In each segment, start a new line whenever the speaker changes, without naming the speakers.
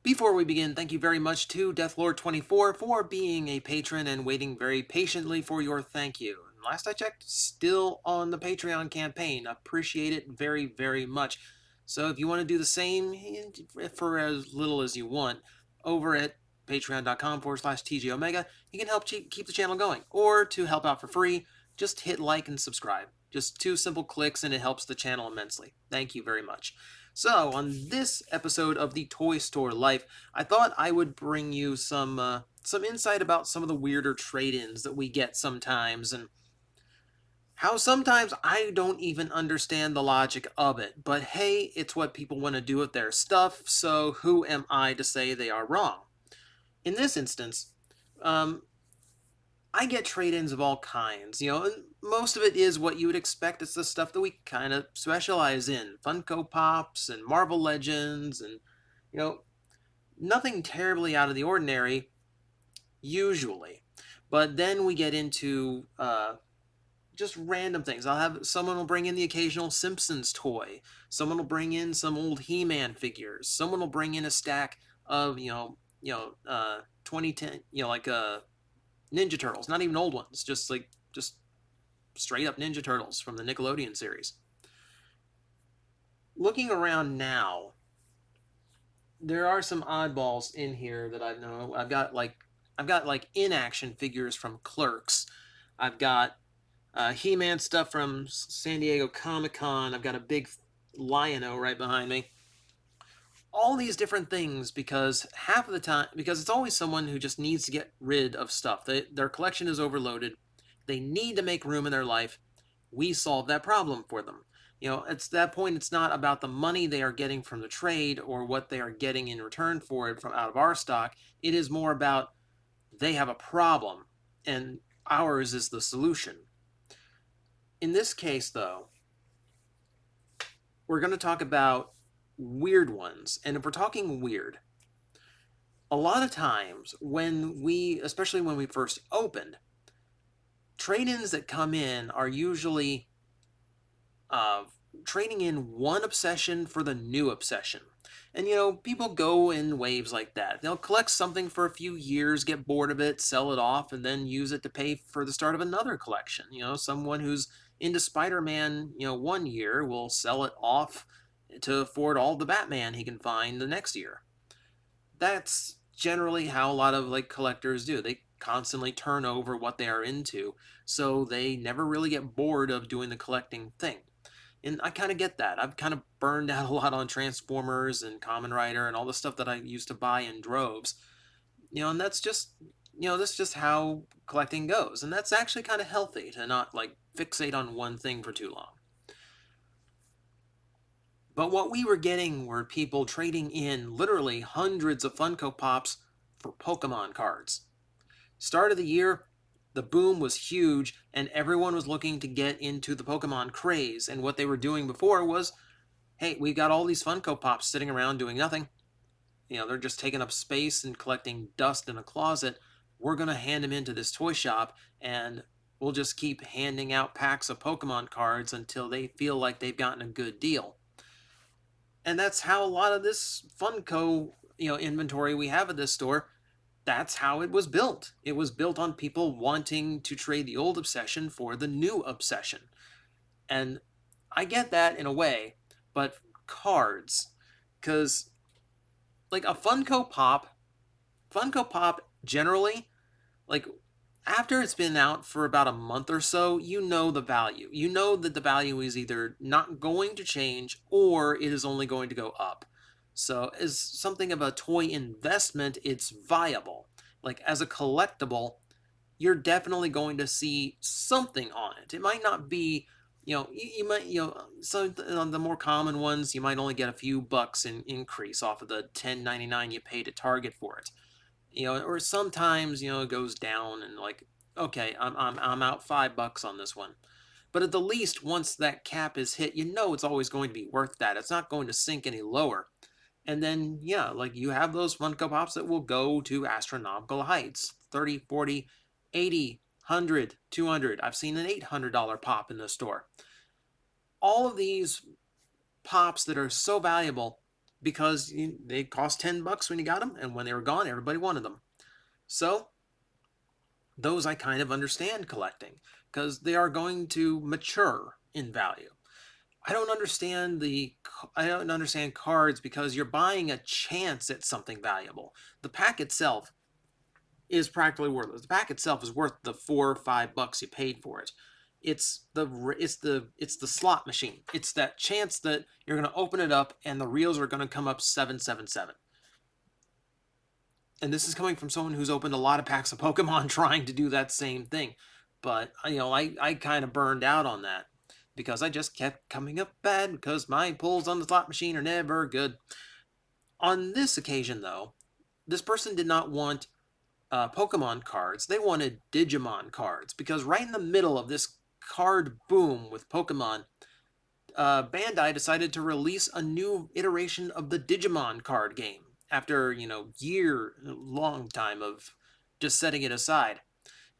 Before we begin, thank you very much to Deathlord24 for being a patron and waiting very patiently for your thank you. And last I checked, still on the Patreon campaign. Appreciate it very, very much. So if you want to do the same for as little as you want, over at patreon.com/TJOmega, you can help keep the channel going. Or to help out for free, just hit like and subscribe. Just 2 simple clicks and it helps the channel immensely. Thank you very much. So, on this episode of the Toy Store Life, I thought I would bring you some insight about some of the weirder trade-ins that we get sometimes, and how sometimes I don't even understand the logic of it. But hey, it's what people want to do with their stuff, so who am I to say they are wrong? In this instance, um, I get trade-ins of all kinds, and most of it is what you would expect. It's the stuff that we kind of specialize in. Funko Pops and Marvel Legends and, you know, nothing terribly out of the ordinary, usually. But then we get into just random things. Someone will bring in the occasional Simpsons toy. Someone will bring in some old He-Man figures. Someone will bring in a stack of, 2010, Ninja Turtles, not even old ones, just straight up Ninja Turtles from the Nickelodeon series. Looking around now, there are some oddballs in here that I know. I've got like in-action figures from Clerks. I've got He-Man stuff from San Diego Comic-Con. I've got a big Lion-O right behind me. All these different things because half of the time, because it's always someone who just needs to get rid of stuff. Their collection is overloaded. They need to make room in their life. We solve that problem for them. At that point, it's not about the money they are getting from the trade or what they are getting in return for it from out of our stock. It is more about they have a problem and ours is the solution. In this case, though, we're going to talk about weird ones. And if we're talking weird, a lot of times especially when we first opened, trade-ins that come in are usually trading in one obsession for the new obsession. And, people go in waves like that. They'll collect something for a few years, get bored of it, sell it off, and then use it to pay for the start of another collection. Someone who's into Spider-Man, 1 year will sell it off to afford all the Batman he can find the next year. That's generally how a lot of collectors do. They constantly turn over what they are into, so they never really get bored of doing the collecting thing. And I kind of get that. I've kind of burned out a lot on Transformers and Kamen Rider and all the stuff that I used to buy in droves. And that's just how collecting goes. And that's actually kind of healthy to not fixate on one thing for too long. But what we were getting were people trading in literally hundreds of Funko Pops for Pokemon cards. Start of the year, the boom was huge, and everyone was looking to get into the Pokemon craze. And what they were doing before was, hey, we got all these Funko Pops sitting around doing nothing. They're just taking up space and collecting dust in a closet. We're going to hand them into this toy shop, and we'll just keep handing out packs of Pokemon cards until they feel like they've gotten a good deal. And that's how a lot of this Funko, inventory we have at this store, that's how it was built. It was built on people wanting to trade the old obsession for the new obsession. And I get that in a way, but cards, because a Funko Pop generally, after it's been out for about a month or so, the value. You know that the value is either not going to change or it is only going to go up. So as something of a toy investment, it's viable. As a collectible, you're definitely going to see something on it. It might not be, you might, some on the more common ones, you might only get a few bucks in increase off of the $10.99 you paid at Target for it. Or sometimes, it goes down and okay, I'm out $5 on this one. But at the least, once that cap is hit, it's always going to be worth that. It's not going to sink any lower. And then, yeah, like you have those Funko Pops that will go to astronomical heights, 30, 40, 80, 100, 200. I've seen an $800 pop in the store. All of these pops that are so valuable because they cost $10 when you got them, and when they were gone, everybody wanted them. So those I kind of understand collecting because they are going to mature in value. I don't understand cards because you're buying a chance at something valuable. The pack itself is practically worthless. The pack itself is worth the $4 or $5 you paid for it. It's the slot machine. It's that chance that you're going to open it up and the reels are going to come up 777. And this is coming from someone who's opened a lot of packs of Pokemon trying to do that same thing. But I kind of burned out on that because I just kept coming up bad because my pulls on the slot machine are never good. On this occasion, though, this person did not want Pokemon cards. They wanted Digimon cards because right in the middle of this card boom with Pokemon, Bandai decided to release a new iteration of the Digimon card game after, long time of just setting it aside.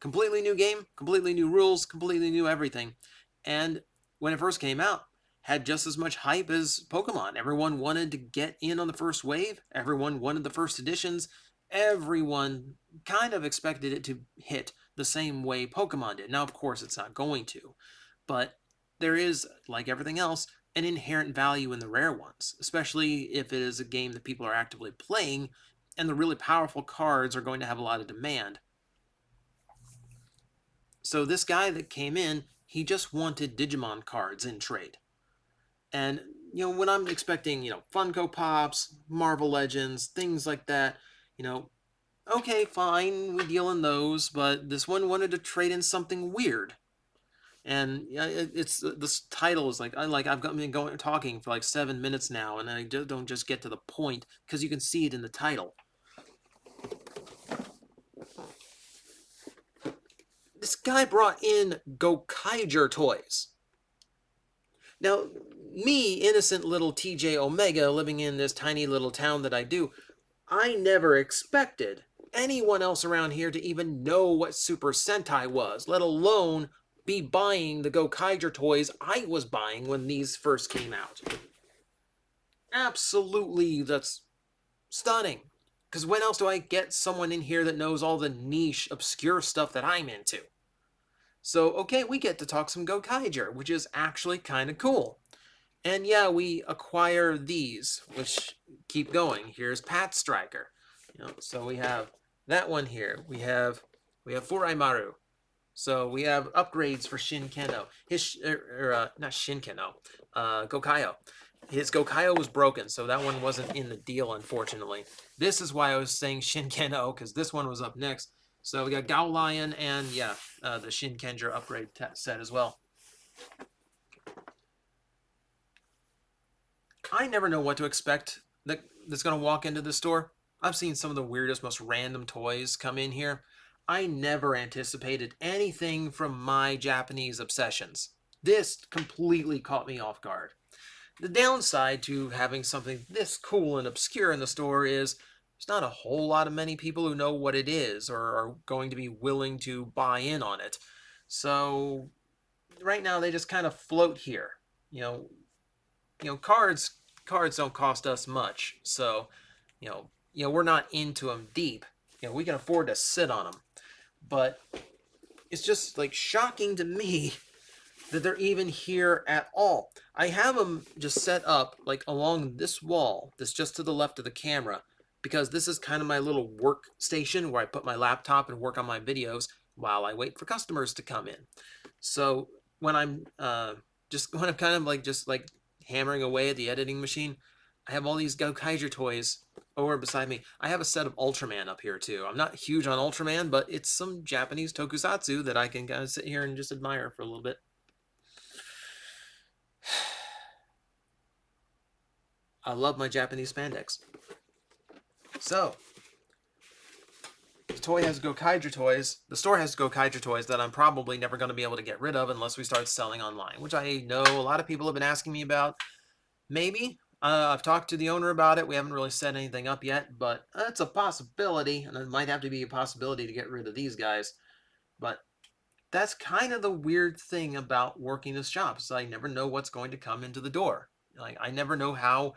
Completely new game, completely new rules, completely new everything. And when it first came out, had just as much hype as Pokemon. Everyone wanted to get in on the first wave. Everyone wanted the first editions. Everyone kind of expected it to hit the same way Pokemon did. Now, of course, it's not going to, but there is, like everything else, an inherent value in the rare ones, especially if it is a game that people are actively playing and the really powerful cards are going to have a lot of demand. So this guy that came in, he just wanted Digimon cards in trade. And, when I'm expecting, Funko Pops, Marvel Legends, things like that, okay, fine, we deal in those, but this one wanted to trade in something weird. And it's this title is like I've been talking for like 7 minutes now, and I don't just get to the point because you can see it in the title. This guy brought in Gokaiger toys. Now, me, innocent little TJOmega, living in this tiny little town that I do, I never expected anyone else around here to even know what Super Sentai was, let alone be buying the Gokaiger toys I was buying when these first came out. Absolutely, that's stunning. Because when else do I get someone in here that knows all the niche, obscure stuff that I'm into? So, okay, we get to talk some Gokaiger, which is actually kind of cool. And yeah, we acquire these, which keep going. Here's Pat Striker. So we have that one here. We have Furaimaru. So we have upgrades for Shinkeno. Not Shinkeno, Gokaio. His Gokaio was broken, so that one wasn't in the deal, unfortunately. This is why I was saying Shinkeno, because this one was up next. So we got Gao Lion and, the Shinkenger upgrade set as well. I never know what to expect that's going to walk into the store. I've seen some of the weirdest, most random toys come in here. I never anticipated anything from my Japanese obsessions. This completely caught me off guard. The downside to having something this cool and obscure in the store is there's not a whole lot of many people who know what it is or are going to be willing to buy in on it. So right now they just kind of float here. Cards don't cost us much, so we're not into them deep. We can afford to sit on them, but it's just like shocking to me that they're even here at all. I have them just set up like along this wall that's just to the left of the camera because this is kind of my little workstation where I put my laptop and work on my videos while I wait for customers to come in. So when I'm kind of like just like hammering away at the editing machine, I have all these Gokaiger toys over beside me. I have a set of Ultraman up here too. I'm not huge on Ultraman, but it's some Japanese tokusatsu that I can kind of sit here and just admire for a little bit. I love my Japanese spandex. So, the toy has Gokaiger toys. The store has Gokaiger toys that I'm probably never going to be able to get rid of unless we start selling online, which I know a lot of people have been asking me about. Maybe I've talked to the owner about it. We haven't really set anything up yet, but it's a possibility, and it might have to be a possibility to get rid of these guys. But that's kind of the weird thing about working this job, is I never know what's going to come into the door. Like, I never know how,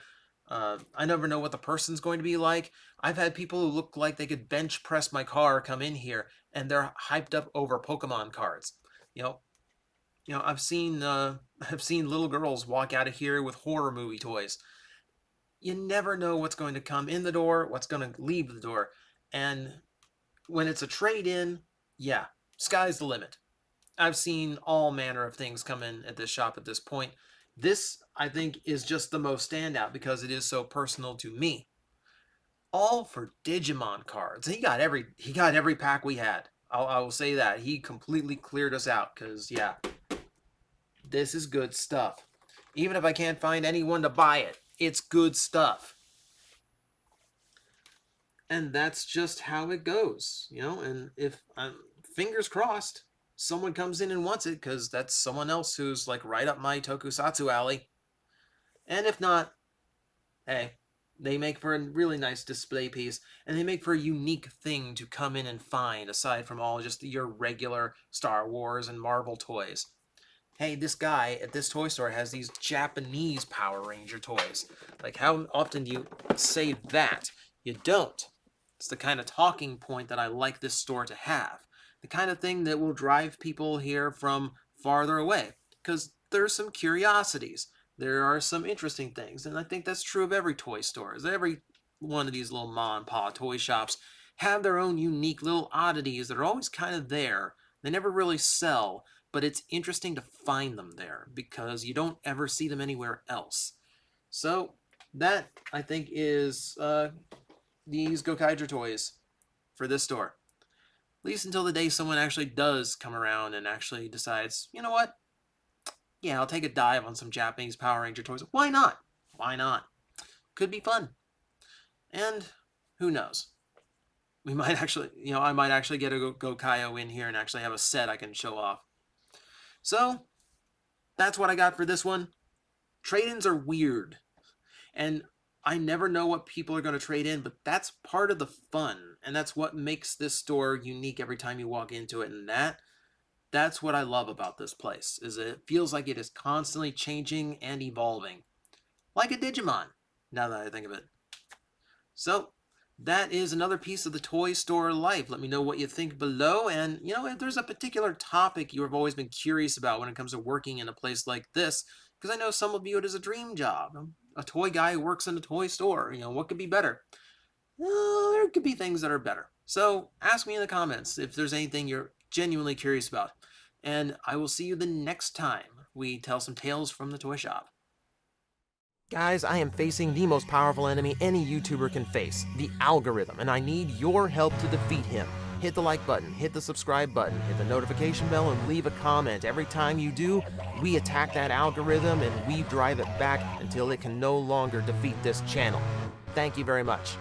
I never know what the person's going to be like. I've had people who look like they could bench press my car come in here, and they're hyped up over Pokemon cards. You know, I've seen I've seen little girls walk out of here with horror movie toys. You never know what's going to come in the door, what's going to leave the door, and when it's a trade-in, yeah, sky's the limit. I've seen all manner of things come in at this shop at this point. This, I think, is just the most standout because it is so personal to me. All for Digimon cards. He got every pack we had. I will say that. He completely cleared us out because, yeah, this is good stuff. Even if I can't find anyone to buy it, it's good stuff. And that's just how it goes, and if fingers crossed, someone comes in and wants it, because that's someone else who's like right up my tokusatsu alley. And if not, hey, they make for a really nice display piece, and they make for a unique thing to come in and find, aside from all just your regular Star Wars and Marvel toys. Hey, this guy at this toy store has these Japanese Power Ranger toys. Like, how often do you say that? You don't. It's the kind of talking point that I like this store to have. The kind of thing that will drive people here from farther away. Because there's some curiosities. There are some interesting things. And I think that's true of every toy store. Every one of these little ma and pa toy shops have their own unique little oddities that are always kind of there. They never really sell, but it's interesting to find them there because you don't ever see them anywhere else. So that, I think, is these Gokaiger toys for this store. At least until the day someone actually does come around and actually decides, you know what? Yeah, I'll take a dive on some Japanese Power Ranger toys. Why not? Why not? Could be fun. And who knows? We might actually, I might actually get a Gokaiger in here and actually have a set I can show off. So, that's what I got for this one. Trade-ins are weird. And I never know what people are going to trade in, but that's part of the fun. And that's what makes this store unique every time you walk into it. And that's what I love about this place, is it feels like it is constantly changing and evolving. Like a Digimon, now that I think of it. So, that is another piece of the toy store life. Let me know what you think below. And, if there's a particular topic you have always been curious about when it comes to working in a place like this, because I know some will view it as a dream job. A toy guy who works in a toy store. What could be better? Well, there could be things that are better. So ask me in the comments if there's anything you're genuinely curious about. And I will see you the next time we tell some tales from the toy shop. Guys, I am facing the most powerful enemy any YouTuber can face, the algorithm, and I need your help to defeat him. Hit the like button, hit the subscribe button, hit the notification bell, and leave a comment. Every time you do, we attack that algorithm and we drive it back until it can no longer defeat this channel. Thank you very much.